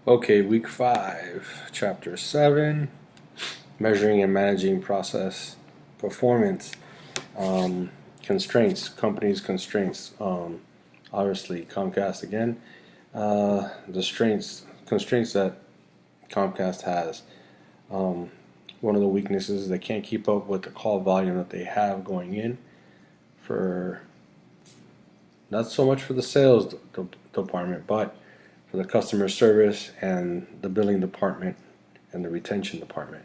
Okay, week 5, chapter 7, measuring and managing process performance. Um, Constraints, companies' constraints. Obviously, Comcast again. The constraints that Comcast has. Um, One of the weaknesses, they can't keep up with the call volume that they have going in for not so much for the sales department, but for the customer service and the billing department and the retention department.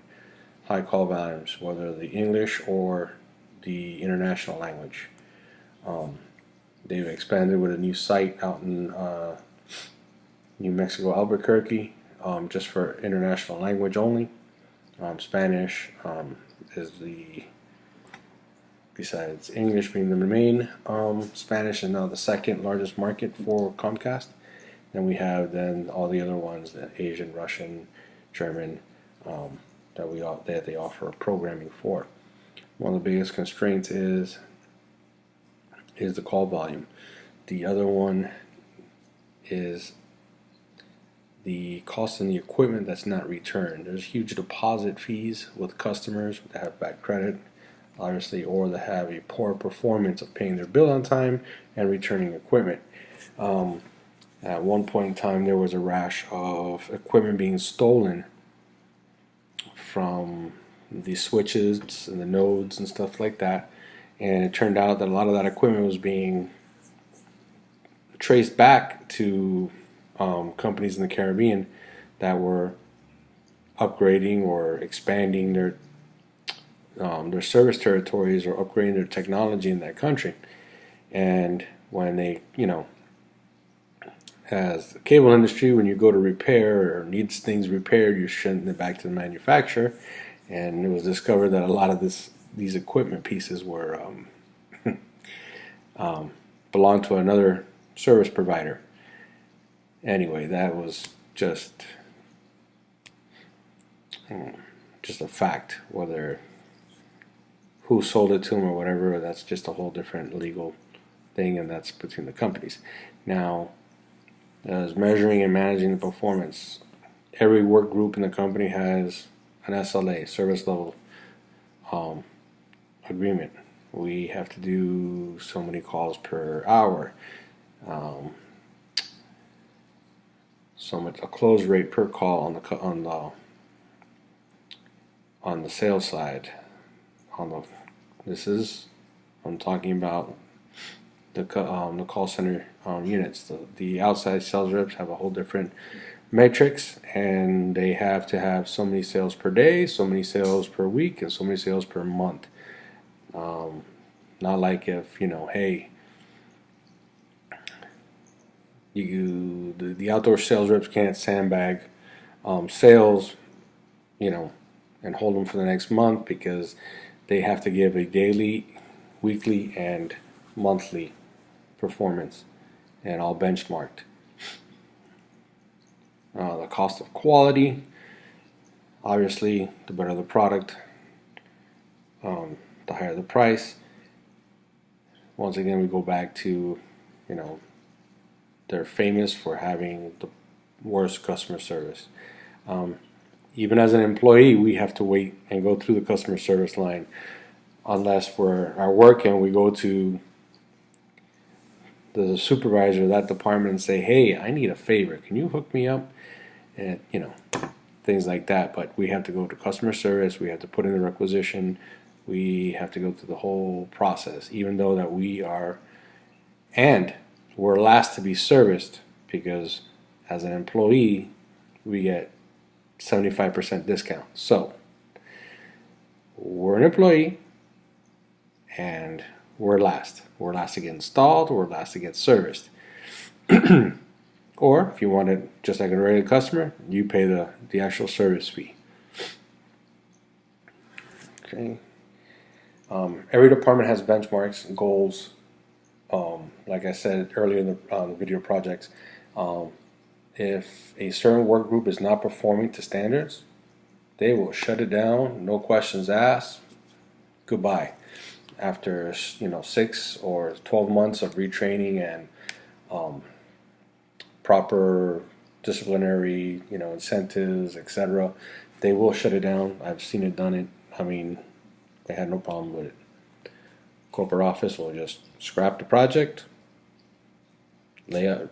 High call volumes, whether the English or the international language. Um, they've expanded with a new site out in New Mexico, Albuquerque, just for international language only. Spanish is besides English being the main, Spanish is now the second largest market for Comcast. Then we have then all the other ones, the Asian, Russian, German, um, that they offer programming for. One of the biggest constraints is the call volume. The other one is the cost and the equipment that's not returned. There's huge deposit fees with customers that have bad credit, obviously, or that have a poor performance of paying their bill on time and returning equipment. Um, at one point in time, there was a rash of equipment being stolen from the switches and the nodes and stuff like that. And it turned out that a lot of that equipment was being traced back to companies in the Caribbean that were upgrading or expanding their service territories or upgrading their technology in that country. And when they, as the cable industry, when you go to repair or needs things repaired, you're sending it back to the manufacturer. And it was discovered that a lot of these equipment pieces were belonged to another service provider. Anyway, that was just a fact. Whether who sold it to them or whatever, that's just a whole different legal thing, and that's between the companies. Now, as measuring and managing the performance, every work group in the company has an SLA, service level agreement. We have to do so many calls per hour. So much a close rate per call on the sales side. I'm talking about the call center units. The outside sales reps have a whole different metrics, and they have to have so many sales per day, so many sales per week, and so many sales per month. Not like if hey, the outdoor sales reps can't sandbag sales, and hold them for the next month because they have to give a daily, weekly, and monthly performance, and all benchmarked. The cost of quality, obviously, the better the product, the higher the price. Once again, we go back to, they're famous for having the worst customer service. Even as an employee, we have to wait and go through the customer service line unless we're at work and we go to the supervisor of that department and say, hey, I need a favor. Can you hook me up? And, things like that. But we have to go to customer service. We have to put in the requisition. We have to go through the whole process, even though that we're last to be serviced, because as an employee, we get 75% discount. So we're an employee and we're last. We're last to get installed, we're last to get serviced. Or if you want it just like a regular customer, you pay the actual service fee. Okay. Every department has benchmarks and goals. Like I said earlier in the video projects, if a certain work group is not performing to standards, they will shut it down, no questions asked, goodbye. After 6 or 12 months of retraining and proper disciplinary, incentives, etc., they will shut it down. I've seen it done. I mean, they had no problem with it. Corporate office will just scrap the project,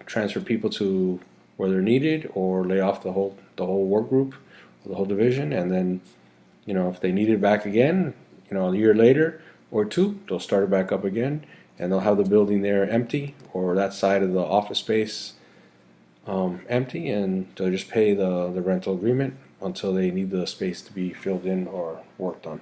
transfer people to where they're needed, or lay off the whole work group, or the whole division, and then if they need it back again, a year later or two, they'll start it back up again, and they'll have the building there empty, or that side of the office space empty, and they'll just pay the rental agreement until they need the space to be filled in or worked on.